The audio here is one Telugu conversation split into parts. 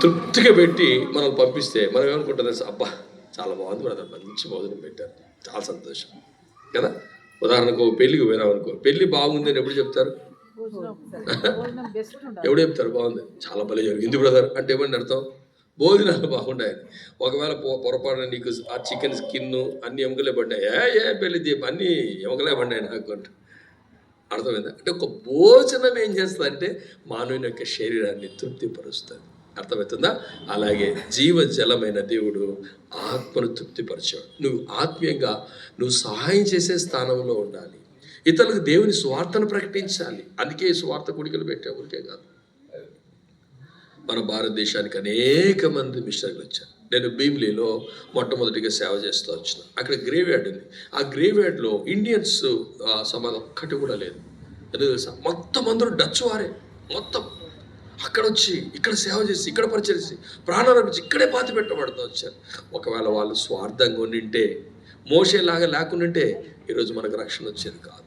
తృప్తిగా పెట్టి మనం పంపిస్తే మనం ఏమనుకుంటుంది, అబ్బా చాలా బాగుంది బ్రదర్, మంచి భోజనం పెట్టారు, చాలా సంతోషం కదా. ఉదాహరణకు పెళ్ళికి పోయినాం అనుకో, పెళ్ళి బాగుంది అని ఎప్పుడు చెప్తారు? ఎప్పుడు చెప్తారు బాగుంది, చాలా భలే జరిగింది బ్రదర్ అంటే ఏమని అర్థం? భోజనాలు బాగుండాయని. ఒకవేళ పొరపాటున నీకు ఆ చికెన్ స్కిన్ అన్ని ఎముకలే పడ్డాయి, ఏ పెళ్ళి దీపం అన్ని ఎముకలే పడ్డాయి నాకు అంట. అర్థమైందా? అంటే ఒక భోజనం ఏం చేస్తుంది అంటే మానవుని యొక్క శరీరాన్ని తృప్తిపరుస్తుంది. అర్థమవుతుందా? అలాగే జీవజలమైన దేవుడు ఆత్మను తృప్తిపరిచాడు. నువ్వు ఆత్మీయంగా నువ్వు సహాయం చేసే స్థానంలో ఉండాలి. ఇతరులకు దేవుని స్వార్థను ప్రకటించాలి. అందుకే స్వార్థ కూడికలు పెట్టే ఊరికే కాదు. మన భారతదేశానికి అనేక మంది మిషనరీలు వచ్చారు. నేను భీమిలీలో మొట్టమొదటిగా సేవ చేస్తూ వచ్చిన. అక్కడ గ్రేవ్ యార్డ్ ఉంది. ఆ గ్రేవ్ యార్డ్లో ఇండియన్స్ సమాజం ఒక్కటి కూడా లేదు. ఎందుకు తెలుసా? మొత్తం అందరూ డచ్ వారే. మొత్తం అక్కడ వచ్చి ఇక్కడ సేవ చేసి ఇక్కడ పరిచరిసి ప్రాణాలను ఇక్కడే పాతి పెట్టబడుతూ వచ్చారు. ఒకవేళ వాళ్ళు స్వార్థంగా ఉండింటే, మోషేలాగా లేకుండింటే ఈరోజు మనకు రక్షణ వచ్చేది కాదు.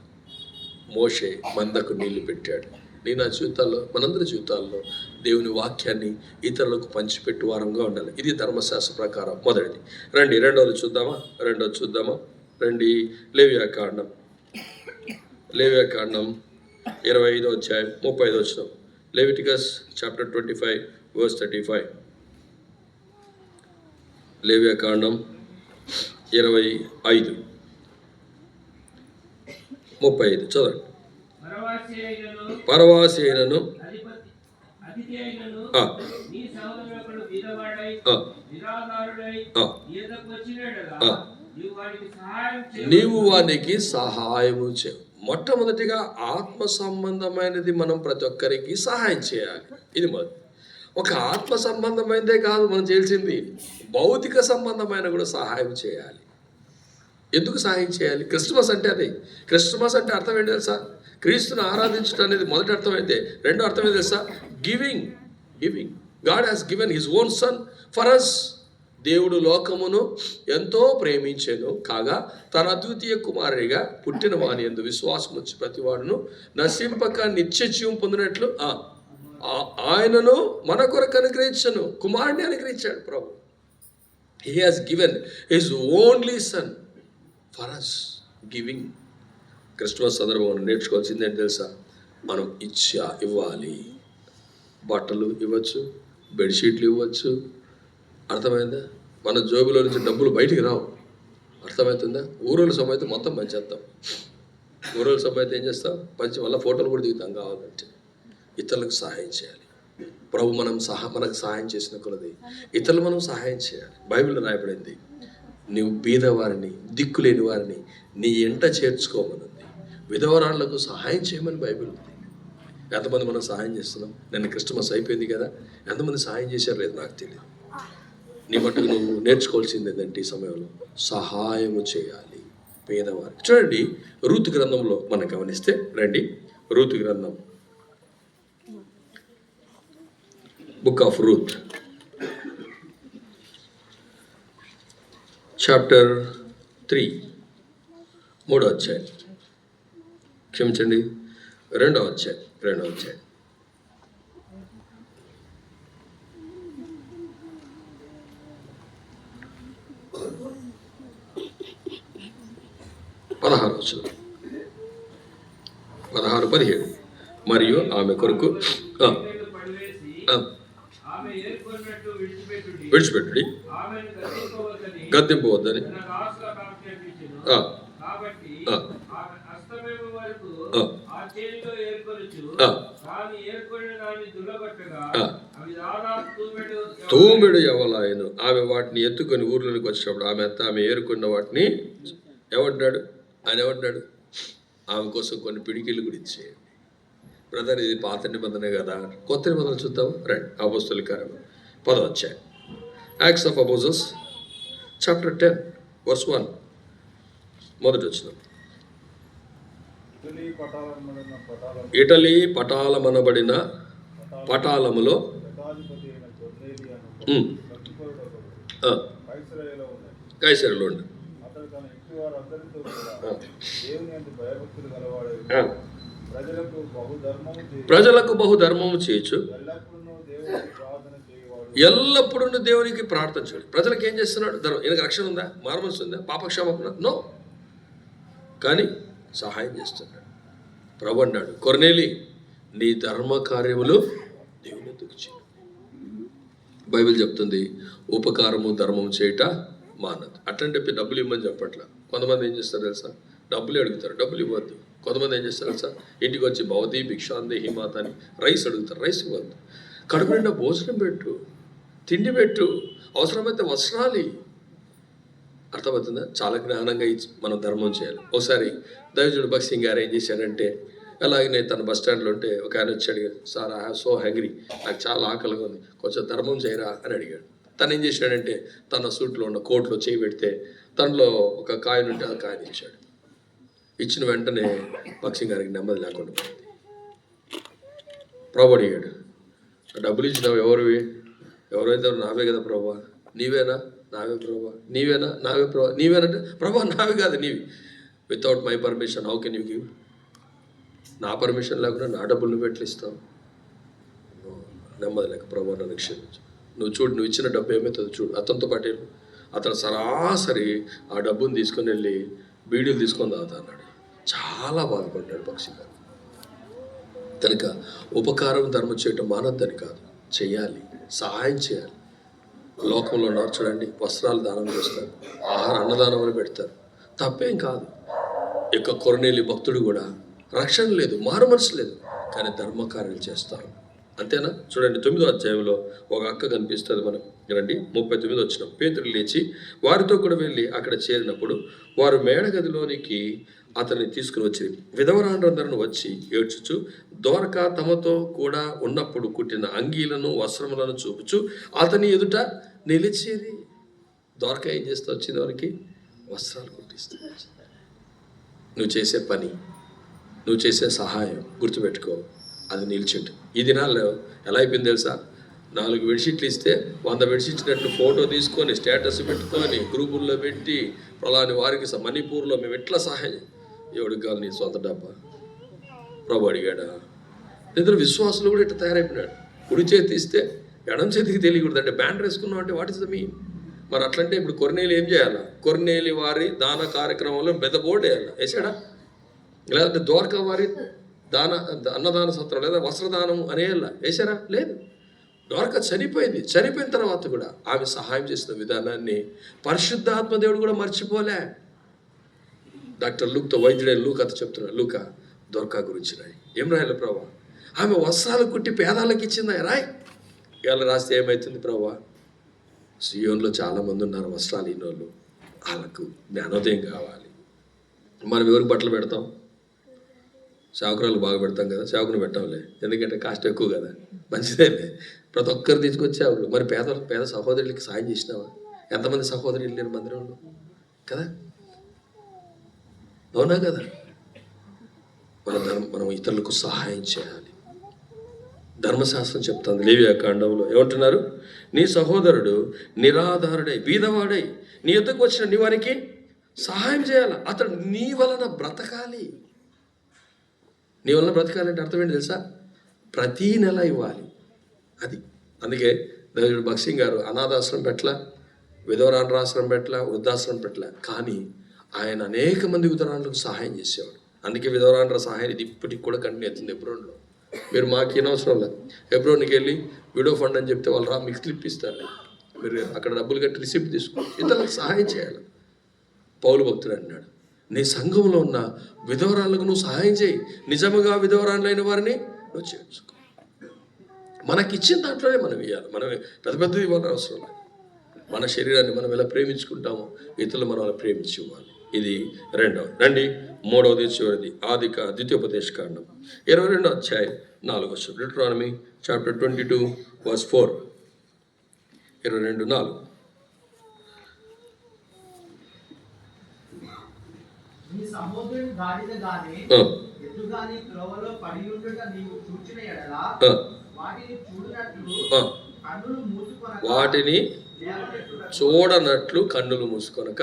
మోషే మందకు నీళ్లు పెట్టాడు. నీ నా జీవితాల్లో, మనందరి జీవితాల్లో దేవుని వాక్యాన్ని ఇతరులకు పంచిపెట్టు వారంగా ఉండాలి. ఇది ధర్మశాస్త్ర ప్రకారం మొదటిది. రండి రెండోది చూద్దామా? రండి లేవియాకాండం 25వ అధ్యాయం 35వ వచనం. Leviticus chapter 25 verse 35. లేవియాకాండం 25:35 చదవండి. పరవాసి అయినను నీవు వానికి సహాయము చేయ. మొట్టమొదటిగా ఆత్మ సంబంధమైనది మనం ప్రతి ఒక్కరికి సహాయం చేయాలి. ఇది మొదటి. ఒక ఆత్మ సంబంధమైనదే కాదు మనం చేయాల్సింది, భౌతిక సంబంధమైన కూడా సహాయం చేయాలి. ఎందుకు సహాయం చేయాలి? క్రిస్మస్ అంటే అది. క్రిస్మస్ అంటే అర్థం ఏంటి తెలుసా? క్రీస్తుని ఆరాధించడం అనేది మొదటి అర్థమైతే, రెండో అర్థం ఏంటి తెలుసా? Giving. God has given his own son for us. దేవుడు లోకమును ఎంతో ప్రేమించెను కాగా తన అద్వితీయ కుమారుడిగా పుట్టిన వాని యందు విశ్వాసం వచ్చి ప్రతివాడును నశింపక నిత్య జీవం పొందినట్లు ఆయనను మన కొరకు అనుగ్రహించను. కుమారుడిని అనుగ్రహించాడు ప్రభు. He has given his only son for us. Giving. Christmas సందర్భంగా నేర్చుకోవాల్సింది ఏంటి తెలుసా? మనం ఇవ్వాలి. బట్టలు ఇవ్వచ్చు, బెడ్షీట్లు ఇవ్వచ్చు. అర్థమైందా? మన జోబులో నుంచి డబ్బులు బయటికి రావు. అర్థమవుతుందా? ఊరోళ్ళ సమయత మొత్తం పంచేస్తాం. ఊరోళ్ళ సమయత ఏం చేస్తాం? పంచి వల్ల ఫోటోలు కూడా దిగుతాం కావాలంటే. ఇతరులకు సహాయం చేయాలి. ప్రభు మనకు సహాయం చేసిన కొలది ఇతరులు మనం సహాయం చేయాలి. బైబిల్లో రాయబడింది, నువ్వు బీదవారిని, దిక్కులేని వారిని నీ ఎంట చేర్చుకోమనుంది. విధవరాళ్లకు సహాయం చేయమని బైబిల్ ఉంది. ఎంతమంది మనం సహాయం చేస్తున్నాం? నిన్న క్రిస్మస్ అయిపోయింది కదా, ఎంతమంది సహాయం చేశారు లేదు నాకు తెలియదు. నీ మట్టుకు నువ్వు నేర్చుకోవాల్సింది ఏంటంటే ఈ సమయంలో సహాయము చేయాలి పేదవారికి. చూడండి రూతు గ్రంథంలో మనం గమనిస్తే, రండి రూతు గ్రంథం, బుక్ ఆఫ్ రూత్ చాప్టర్ 3 3వ అధ్యాయం, క్షమించండి 2వ అధ్యాయం 16-17 మరియు ఆమె కొరకు విడిచిపెట్టుడి, గద్దింపవద్దని తూమెడు ఎవలాయను. ఆమె వాటిని ఎత్తుకొని ఊర్లోనికి వచ్చినప్పుడు ఆమె ఏరుకున్న వాటిని ఏమంటాడు? ఆయన ఏమంటాడు? ఆమె కోసం కొన్ని పిడికిళ్ళు కూడా ఇచ్చేయండి. బ్రదర్ ఇది పాత నిబంధన కదా, కొత్త నిబంధన చూద్దాం రండి. అపోస్తలుల కార్యములు 10వ అధ్యాయం, acts of apostles chapter 10 verse 1 మొదటి వచనం. ఇటలీ పటాలమనబడిన పటాలములో కైసరులో ఉండి ప్రజలకు బహుధర్మము చేయొచ్చు, ఎల్లప్పుడూ దేవునికి ప్రార్థన చేయడు. ప్రజలకు ఏం చేస్తున్నాడు? ఈయనకు రక్షణ ఉందా? మారుమనసు ఉందా? పాపక్షమాపణ? నో. కానీ సహాయం చేస్తున్నాడు. ప్రభు అన్నాడు, కొర్నేలి నీ ధర్మ కార్యములు దేవుని ఎదుగు చేయి. బైబిల్ చెప్తుంది ఉపకారము ధర్మం చేయట మానదు. అట్లని చెప్పి డబ్బులు ఇవ్వమని చెప్పట్లా. కొంతమంది ఏం చేస్తారు తెలుసా? డబ్బులు అడుగుతారు, డబ్బులు ఇవ్వద్దు. కొంతమంది ఏం చేస్తారు తెలుసా? ఇంటికి వచ్చి భవతి భిక్షాంది హిమాత అని రైస్ అడుగుతారు, రైస్ ఇవ్వద్దు. కడుపు నిండా భోజనం పెట్టు, తిండి పెట్టు, అవసరమైతే వస్త్రాలు. అర్థమవుతుందా? చాలా జ్ఞానంగా మనం ధర్మం చేయాలి. ఒకసారి దైవజుడు భగత్ సింగ్ గారు ఏం చేశాడంటే, అలాగనే తన బస్ స్టాండ్లో ఉంటే ఒక ఆయన వచ్చి అడిగాడు, sir I have so hungry, నాకు చాలా ఆకలిగా ఉంది, కొంచెం ధర్మం చేయరా అని అడిగాడు. తను ఏం చేశాడంటే తన సూట్లో ఉన్న కోట్లో చేయి పెడితే తనలో ఒక కాయిన్ ఉంటే ఆ కాయిన్ ఇచ్చాడు. ఇచ్చిన వెంటనే భగత్ సింగ్ గారికి నెమ్మది లేకుండా పోయింది. ప్రభు అడిగాడు, డబ్బులు ఇచ్చినావు ఎవరివి? ఎవరైతే నావే కదా ప్రభా. నీవేనా? నావే ప్రభా. నీవేనా? నావే ప్రభా. నీవేనంటే ప్రభా నావే కాదు, నీవి. Without my permission how can you give? నా పర్మిషన్ లేకుండా నా డబ్బులు నువ్వు ఎట్లా ఇస్తావు? నెమ్మది లేక ప్రభా నన్ను క్షమించు. నువ్వు చూడు, నువ్వు ఇచ్చిన డబ్బు ఏమవుతుందో చూడు. అతనితో పాటు అతను సరాసరి ఆ డబ్బుని తీసుకొని వెళ్ళి బీడీలు తీసుకొని తాగుతా అన్నాడు. చాలా బాధపడ్డాడు భగత్ సింగ్ గారు. కనుక ఉపకారం ధర్మం చేయటం మానద్దని కాదు, చెయ్యాలి, సహాయం చేయాలి. లోకంలో ఉన్నారు చూడండి, వస్త్రాలు దానం చేస్తారు, అన్నదానం అని పెడతారు, తప్పేం కాదు. ఇక కొర్నేలి భక్తుడు కూడా రక్షణ లేదు, మారు మనసు లేదు, కానీ ధర్మకార్యాలు చేస్తారు. అంతేనా? చూడండి 9వ అధ్యాయంలో ఒక అక్క కనిపిస్తుంది మనం. రండి 39 వచ్చిన. పేతురు లేచి వారితో కూడా వెళ్ళి అక్కడ చేరినప్పుడు వారు మేడగదిలోనికి అతన్ని తీసుకుని వచ్చి విధవరాండ్రందరూ వచ్చి ఏడ్చుచు దోరక తమతో కూడా ఉన్నప్పుడు కుట్టిన అంగీలను వస్త్రములను చూపుచు అతని ఎదుట నిలిచేది. దోరక ఏం చేస్తా వచ్చింది? వారికి వస్త్రాలు కుట్టిస్తుంది. నువ్వు చేసే పని, నువ్వు చేసే సహాయం గుర్తుపెట్టుకో, అది నిలిచిండు. ఈ దినాల్లో ఎలా అయిపోయింది తెలుసా? 4 బెడ్షీట్లు ఇస్తే 100 బెడ్షీట్నట్లు ఫోటో తీసుకొని స్టేటస్ పెట్టుకొని గ్రూపుల్లో పెట్టి ఫలాని వారికి మణిపూర్లో మేము ఎట్లా సహాయం. ఎవడికి కాదు నీ సొంత డబ్బా? ప్రభు అడిగాడా? ఇద్దరు విశ్వాసులు కూడా ఇట్లా తయారైపోయినాడు. కుడి చేతి ఇస్తే ఎడం చేతికి తెలియకూడదు అంటే బ్యాండ్ వేసుకున్నాం అంటే వాట్ ఇస్ ద మీన్? మరి అట్లంటే ఇప్పుడు కొర్నేలి ఏం చేయాలా? కొర్నేలి వారి దాన కార్యక్రమంలో పెద్ద బోర్డు వేయాలా? వేసాడా? లేదంటే ద్వారకా వారి అన్నదాన సత్రం లేదా వస్త్రదానం అనేలా వేశారా? లేదు. ద్వారక చనిపోయింది. చనిపోయిన తర్వాత కూడా ఆమె సహాయం చేసిన విధానాన్ని పరిశుద్ధాత్మ దేవుడు కూడా మర్చిపోలే. డాక్టర్ లూక్తో వైద్యుడైన లూకా అత చెప్తున్నాడు, లూకా ద్వారకా గురించి రాయి. ఏం రాయాలి ప్రభా? ఆమె వస్త్రాలు కుట్టి పేదాలకు ఇచ్చిందా? రాయ్. ఇవాళ రాస్తే ఏమవుతుంది ప్రభా? సియోన్లో చాలామంది ఉన్నారు వస్త్రాలు ఇన్నోళ్ళు, వాళ్ళకు జ్ఞానోదయం కావాలి. మనం ఎవరికి బట్టలు పెడతాం? చాకురాలు బాగా పెడతాం కదా, చాకును పెట్టాంలే, ఎందుకంటే కాస్ట్ ఎక్కువ కదా, మంచిదేలే. ప్రతి ఒక్కరు తీసుకొచ్చావు. మరి పేద సహోదరులకి సాయం చేసినావా? ఎంతమంది సహోదరులు లేరు మందిరంలో కదా? అవునా కదా? మనం ఇతరులకు సహాయం చేయాలి. ధర్మశాస్త్రం చెప్తుంది లేవియాకాండంలో ఏమంటున్నారు? నీ సహోదరుడు నిరాధారుడై బీదవాడై నీ యొద్దకు వచ్చిన నీ వారికి సహాయం చేయాలి. అతడు నీ వలన బ్రతకాలి. నీ వలన బ్రతకాలంటే అర్థం ఏంటి తెలుసా? ప్రతీ నెల ఇవ్వాలి. అది అందుకే దైవజుడు భగత్ సింగ్ గారు అనాథాశ్రమం పెట్టలా, విధవరాండ్రాశ్రమం పెట్టలా, వృద్ధాశ్రమం పెట్టలా, కానీ ఆయన అనేక మంది విధవరాండ్రకు సహాయం చేసేవాడు. అందుకే విధవరాండ్ర సహాయం ఇది ఇప్పటికి కూడా కంటిన్యూ అవుతుంది ఎబ్రోన్లో. మీరు మాకు ఏనవసరం లేదు, ఎబ్రోన్కి వెళ్ళి విడో ఫండ్ అని చెప్తే వాళ్ళు మీకు స్లిప్ ఇస్తారు. మీరు అక్కడ డబ్బులు కట్టి రిసిప్ట్ తీసుకోండి, ఇతరులకు సహాయం చేయాలి. పౌలు భక్తుడు అన్నాడు, నీ సంఘంలో ఉన్న విధవరాళ్ళకు నువ్వు సహాయం చేయి, నిజముగా విధవరాళ్ళైన వారిని నువ్వు చేర్చుకో. మనకిచ్చిన దాంట్లోనే మనం ఇవ్వాలి. మనం పెద్ద పెద్ద ఇవ్వాలని అవసరం లేదు. మన శరీరాన్ని మనం ఎలా ప్రేమించుకుంటామో ఇతరులు మనం అలా ప్రేమించి ఇవ్వాలి. ఇది రెండవది. రండి 3వది చివరిది, ద్వితీయోపదేశకాండం 22వ అధ్యాయం 4వ వచనం. Deuteronomy chapter 22 verse 4. 22:4. నీ సహోదరుని గాడిద గాని ఎద్దు గాని త్రోవలో పడి ఉండుట నీవు చూచిన యెడల వాటిని చూడనట్లు కన్నులు మూసుకొనక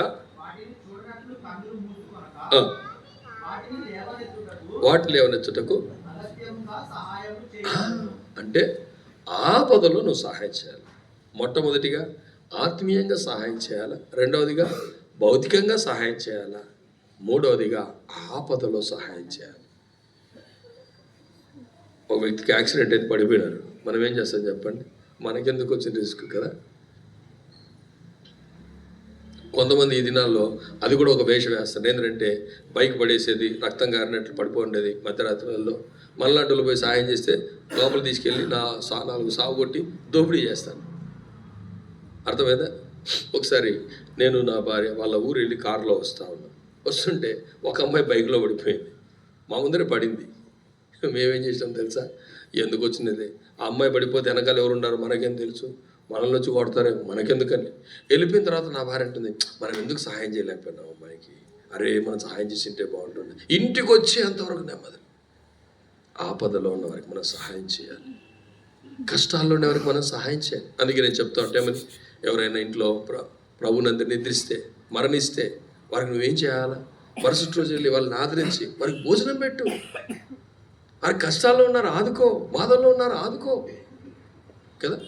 వాటిని లేవనెత్తుటకు అగత్యముగా సహాయము చేయవలెను. అంటే ఆపదలో నువ్వు సహాయం చేయాలి. మొట్టమొదటిగా ఆత్మీయంగా సహాయం చేయాలా, రెండవదిగా భౌతికంగా సహాయం చేయాలా, మూడవదిగా ఆపదలో సహాయం చేయాలి. ఒక వ్యక్తికి యాక్సిడెంట్ అయితే పడిపోయినారు, మనం ఏం చేస్తాం చెప్పండి? మనకెందుకు వచ్చిన రిస్క్ కదా. కొంతమంది ఈ దినాల్లో అది కూడా ఒక వేషం వేస్తారు. ఏంటంటే బైక్ పడేసేది, రక్తం గారినట్లు పడిపోండేది మధ్యరాత్రులలో. మళ్ళాంటిలో పోయి సహాయం చేస్తే లోపల తీసుకెళ్ళి 4 సాగు కొట్టి దోపిడీ చేస్తాను. అర్థమైందా? ఒకసారి నేను నా భార్య వాళ్ళ ఊరు వెళ్ళి కారులో వస్తుంటే ఒక అమ్మాయి బైక్లో పడిపోయింది. మా ముందరే పడింది. మేమేం చేసాం తెలుసా? ఎందుకు వచ్చినది? ఆ అమ్మాయి పడిపోతే వెనకాల ఎవరు ఉన్నారు మనకేం తెలుసు, మనల్ని వచ్చి కొడతారేమో, మనకెందుకని వెళ్ళిపోయిన తర్వాత నా భార్య అంటుంది, మనం ఎందుకు సహాయం చేయలేకపోయినాం అమ్మాయికి, అరే మనం సహాయం చేసింటే బాగుంటుంది. ఇంటికి వచ్చేంతవరకు నెమ్మది. ఆపదలో ఉన్న వారికి మనం సహాయం చేయాలి, కష్టాల్లో ఉన్న వారికి మనం సహాయం చేయాలి. అందుకే నేను చెప్తా ఉంటే మరి ఎవరైనా ఇంట్లో ప్రభునందరి నిద్రిస్తే, మరణిస్తే వారికి నువ్వేం చేయాలా? మరుసటి రోజు వెళ్ళి వాళ్ళని ఆదరించి వారికి భోజనం పెట్టు. వారి కష్టాల్లో ఉన్నారు ఆదుకో, బాధల్లో ఉన్నారు ఆదుకో కదా.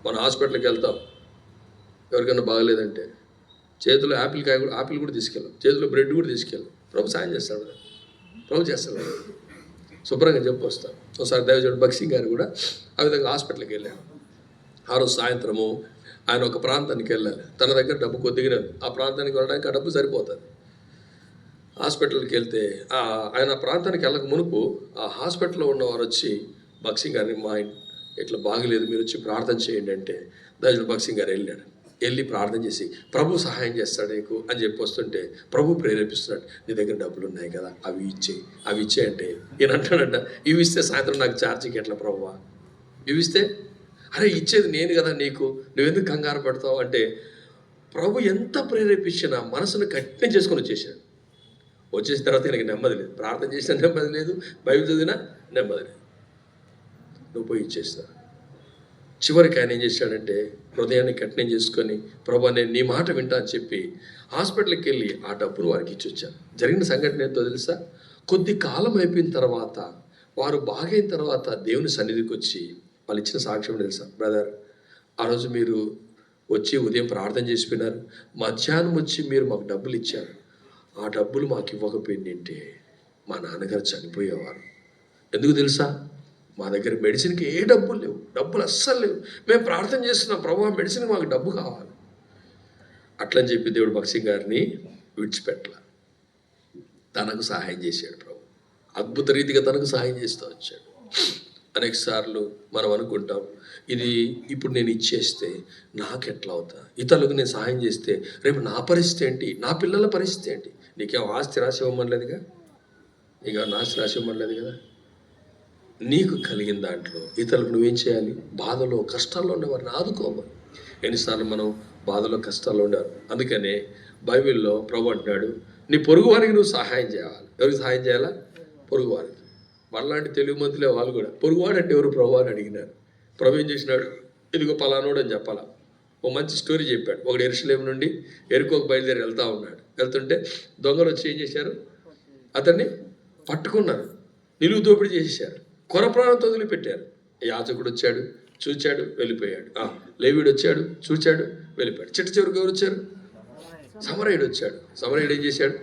మన హాస్పిటల్కి వెళ్తాం, ఎవరికైనా బాగలేదంటే చేతిలో ఆపిల్ కూడా తీసుకెళ్ళాం, చేతిలో బ్రెడ్ కూడా తీసుకెళ్ళాం. ప్రభు సాయం చేస్తాడు కదా, ప్రభు చేస్తాడు. శుభ్రంగా చెప్పి వస్తాం. ఒకసారి దైవజనుడు భక్సింగ్ గారు కూడా ఆ విధంగా హాస్పిటల్కి వెళ్ళాడు. ఆ రోజు సాయంత్రము ఆయన ఒక ప్రాంతానికి వెళ్ళాలి. తన దగ్గర డబ్బు కొద్దిగానే, ఆ ప్రాంతానికి వెళ్ళడానికి ఆ డబ్బు సరిపోతుంది. హాస్పిటల్కి వెళ్తే ఆయన ప్రాంతానికి వెళ్ళక మునుపు ఆ హాస్పిటల్లో ఉన్నవారు వచ్చి భక్సింగ్ గారిని, మా ఇట్లా బాగలేదు మీరు వచ్చి ప్రార్థన చేయండి అంటే దైవజనుడు భక్సింగ్ గారు వెళ్ళి ప్రార్థన చేసి ప్రభు సహాయం చేస్తాడు నీకు అని చెప్పి వస్తుంటే ప్రభు ప్రేరేపిస్తున్నాడు, నీ దగ్గర డబ్బులు ఉన్నాయి కదా అవి ఇచ్చే అంటే ఈయన అంటాడంట, ఇవి ఇస్తే సాయంత్రం నాకు ఛార్జీకి ఎట్లా ప్రభువా, ఇవి ఇస్తే, అరే ఇచ్చేది నేను కదా నీకు, నువ్వెందుకు కంగారు పడతావు అంటే ప్రభు ఎంత ప్రేరేపించినా మనసును కఠినం చేసుకొని వచ్చేసిన తర్వాత ఈయనకి నెమ్మది లేదు. ప్రార్థన చేసినా నెమ్మది లేదు, బైబిల్ చదివినా నెమ్మది లేదు. నువ్వు పోయి ఇచ్చేస్తా. చివరికి ఆయన ఏం చేశాడంటే హృదయాన్ని కఠినం చేసుకొని ప్రభు నేను నీ మాట వింటా అని చెప్పి హాస్పిటల్కి వెళ్ళి ఆ డబ్బును వారికి ఇచ్చి వచ్చాను. జరిగిన సంఘటన ఏంటో తెలుసా? కొద్ది కాలం అయిపోయిన తర్వాత వారు బాగైన తర్వాత దేవుని సన్నిధికి వచ్చి వాళ్ళు ఇచ్చిన సాక్ష్యం తెలుసా? బ్రదర్, ఆ రోజు మీరు వచ్చి ఉదయం ప్రార్థన చేసిపోయినారు, మధ్యాహ్నం వచ్చి మీరు మాకు డబ్బులు ఇచ్చారు, ఆ డబ్బులు మాకు ఇవ్వకపోయిందంటే మా నాన్నగారు చనిపోయేవారు. ఎందుకు తెలుసా? మా దగ్గర మెడిసిన్కి ఏ డబ్బులు లేవు, డబ్బులు అస్సలు లేవు, మేము ప్రార్థన చేస్తున్నాం ప్రభు మెడిసిన్ మాకు డబ్బు కావాలి. అట్లని చెప్పి దేవుడు భక్సింగ్ గారిని విడిచిపెట్టల, తనకు సహాయం చేశాడు ప్రభు. అద్భుత రీతిగా తనకు సహాయం చేస్తూ వచ్చాడు. అనేక సార్లు మనం అనుకుంటాం, ఇది ఇప్పుడు నేను ఇచ్చేస్తే నాకెట్లా అవుతా, ఇతరులకు నేను సహాయం చేస్తే రేపు నా పరిస్థితి ఏంటి, నా పిల్లల పరిస్థితి ఏంటి? నీకేం ఆస్తి రాసి ఇవ్వమనలేదుగా, నీకు ఆస్తి రాసి ఇవ్వమనలేదు కదా. నీకు కలిగిన దాంట్లో ఇతరులకు నువ్వేం చేయాలి? బాధలో కష్టాల్లో ఉండేవారిని ఆదుకోవాలి. ఎన్నిసార్లు మనం బాధలో కష్టాల్లో ఉండేవారు. అందుకనే బైబిల్లో ప్రభు అంటున్నాడు, నీ పొరుగు వారికి నువ్వు సహాయం చేయాలి. ఎవరికి సహాయం చేయాలా? పొరుగు వారికి. వాళ్ళలాంటి తెలుగు మంతులే వాళ్ళు కూడా. పొరుగువాడు అంటే ఎవరు ప్రభు అని అడిగినారు. ప్రభు ఏం చేసినాడు? ఇదిగో పలానోడు అని చెప్పాలా. ఓ మంచి స్టోరీ చెప్పాడు. ఒకడు యెరూషలేము నుండి యెరికోకు బయలుదేరి వెళ్తుంటే దొంగలు వచ్చి ఏం చేశారు? అతన్ని పట్టుకున్నారు, నిలువు దోపిడీ చేసేసారు, కొర ప్రాణంతో వదిలిపెట్టారు. యాజకుడు వచ్చాడు, చూచాడు, వెళ్ళిపోయాడు. లేవీడు వచ్చాడు, చూచాడు, వెళ్ళిపోయాడు. చివరికి ఎవరు వచ్చారు? సమరయుడు వచ్చాడు. సమరయుడు ఏం చేశాడు?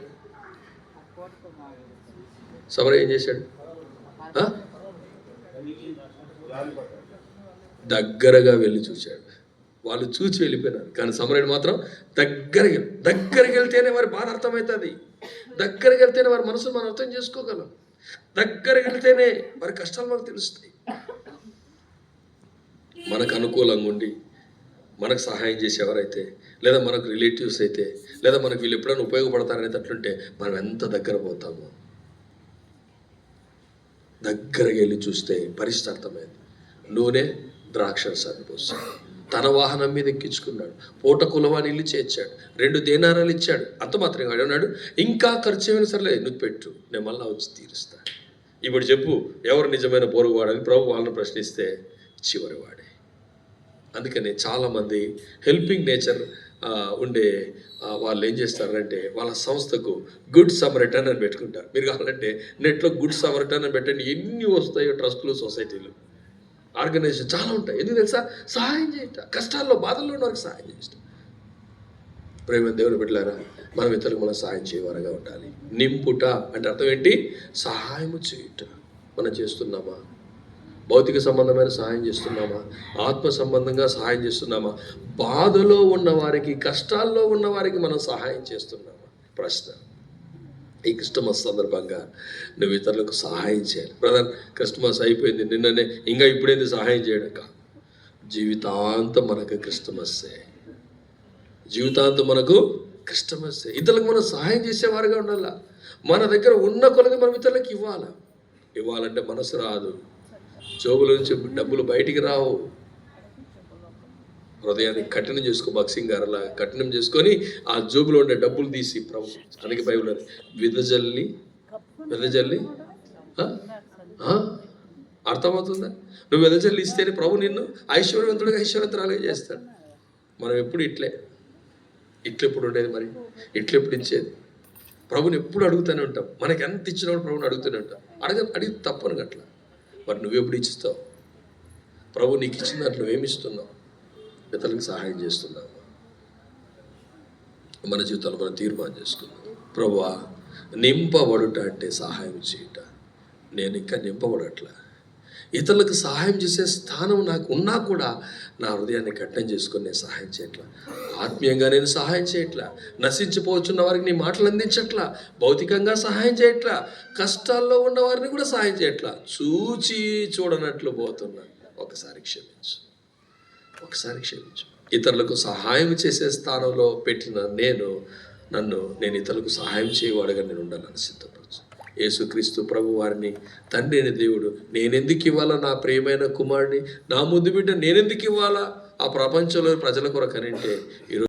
దగ్గరగా వెళ్ళి చూశాడు. వాళ్ళు చూచి వెళ్ళిపోయినారు, కానీ సమరయుడు మాత్రం దగ్గరికి వెళ్తేనే వారి బాధ అర్థమవుతుంది. దగ్గరికి వెళ్తేనే వారి మనసును మనం అర్థం చేసుకోగలం. దగ్గరికి వెళ్తేనే వారి కష్టాలు మనకు తెలుస్తాయి. మనకు అనుకూలంగా ఉండి మనకు సహాయం చేసేవారైతే, లేదా మనకు రిలేటివ్స్ అయితే, లేదా మనకు వీళ్ళు ఎప్పుడైనా ఉపయోగపడతారనేటట్లుంటే మనం ఎంత దగ్గర పోతామో. దగ్గరకి వెళ్ళి చూస్తే పరిస్థితి అర్థమైంది. నూనె ద్రాక్షరసాన్ని పోసాడు, తన వాహనం మీద ఎక్కించుకున్నాడు, పూట కులవాని ఇల్లు చేర్చాడు, 2 దేనారాలు ఇచ్చాడు. అంత మాత్రమే అన్నాడు, ఇంకా ఖర్చు ఏమైనా సరే నువ్వు పెట్టు, నేను మళ్ళా వచ్చి తీరుస్తాను. ఇప్పుడు చెప్పు, ఎవరు నిజమైన పొరుగువాడని ప్రభు వాళ్ళని ప్రశ్నిస్తే చివరివాడే. అందుకని చాలామంది హెల్పింగ్ నేచర్ ఉండే వాళ్ళు ఏం చేస్తారంటే వాళ్ళ సంస్థకు గుడ్ సమరిటన్ అని పెట్టుకుంటారు. మీరు కావాలంటే నెట్లో గుడ్ సమరిటన్ అని పెట్టండి, ఎన్ని వస్తాయో ట్రస్టులు, సొసైటీలు, ఆర్గనైజేషన్ చాలా ఉంటాయి. ఎందుకు తెలుసా? సహాయం చేయట, కష్టాల్లో బాధల్లో ఉన్న వారికి సహాయం చేయటం. ప్రేమ దేవుని బిడ్డలారా, మనం ఇతరులకు మనం సహాయం చేయవారుగా ఉండాలి. నింపుట అంటే అర్థం ఏంటి? సహాయము చేయుట. మనం చేస్తున్నామా? భౌతిక సంబంధమైన సహాయం చేస్తున్నామా? ఆత్మ సంబంధంగా సహాయం చేస్తున్నామా? బాధలో ఉన్న వారికి, కష్టాల్లో ఉన్న వారికి మనం సహాయం చేస్తున్నామా? ప్రశ్న. ఈ క్రిస్టమస్ సందర్భంగా నువ్వు ఇతరులకు సహాయం చేయాలి. బ్రదర్, క్రిస్టమస్ అయిపోయింది నిన్ననే, ఇంకా ఇప్పుడేంది సహాయం చేయడం? కాదు, జీవితాంతం మనకు క్రిస్టమస్సే. జీవితాంతం మనకు క్రిస్టమస్సే. ఇతరులకు మనం సహాయం చేసేవారుగా ఉండాలా. మన దగ్గర ఉన్న కొలది మనం ఇతరులకు ఇవ్వాలా. ఇవ్వాలంటే మనసు రాదు, జోబుల నుంచి డబ్బులు బయటికి రావు. హృదయాన్ని కఠినం చేసుకో, బాక్సింగ్ గారలా కఠినం చేసుకొని ఆ జోబులో ఉండే డబ్బులు తీసి ప్రభు, అందుకే బైబిల్ విదజల్లి అర్థమవుతుందా? నువ్వు విదజల్లి ఇస్తేనే ప్రభు నిన్ను ఐశ్వర్యవంతుడిగా, ఐశ్వర్యవంతురాలుగా చేస్తాడు. మనం ఎప్పుడు ఇట్లెప్పుడు ఉండేది, మరి ఇట్లెప్పుడు ఇచ్చేది? ప్రభుని ఎప్పుడు అడుగుతూనే ఉంటాం. మనకి ఎంత ఇచ్చినప్పుడు ప్రభుని అడుగుతూనే ఉంటాం. అడిగి తప్పను అట్లా. మరి నువ్వెప్పుడు ఇచ్చిస్తావు? ప్రభు నీకు ఇచ్చిన దాంట్లో ఏమిస్తున్నావు? ఇతరులకు సహాయం చేస్తున్నావు? మన జీవితంలో మనం తీర్మానం చేసుకున్నాం, ప్రభువా నింపబడుట అంటే సహాయం చేయట. నేను ఇంకా నింపబడట్లా. ఇతరులకు సహాయం చేసే స్థానం నాకు ఉన్నా కూడా నా హృదయాన్ని కఠినం చేసుకొని నేను సహాయం చేయట్లా. ఆత్మీయంగా నేను సహాయం చేయట్లా. నశించిపోతున్న వారికి నీ మాటలు అందించట్లా. భౌతికంగా సహాయం చేయట్లా. కష్టాల్లో ఉన్న వారిని కూడా సహాయం చేయట్లా. చూడనట్లు పోతున్నా. ఒకసారి క్షమించు. ఇతరులకు సహాయం చేసే స్థానంలో పెట్టిన నన్ను ఇతరులకు సహాయం చేయవాడుగా నేను ఉండాలని సిద్ధపరచు. యేసుక్రీస్తు ప్రభు వారిని, తండ్రి అయిన దేవుడు, నేనెందుకు ఇవ్వాలా నా ప్రియమైన కుమారుడిని, నా ముద్దు బిడ్డ నేనెందుకు ఇవ్వాలా ఆ ప్రపంచంలో ప్రజల కొరకనంటే ఈరోజు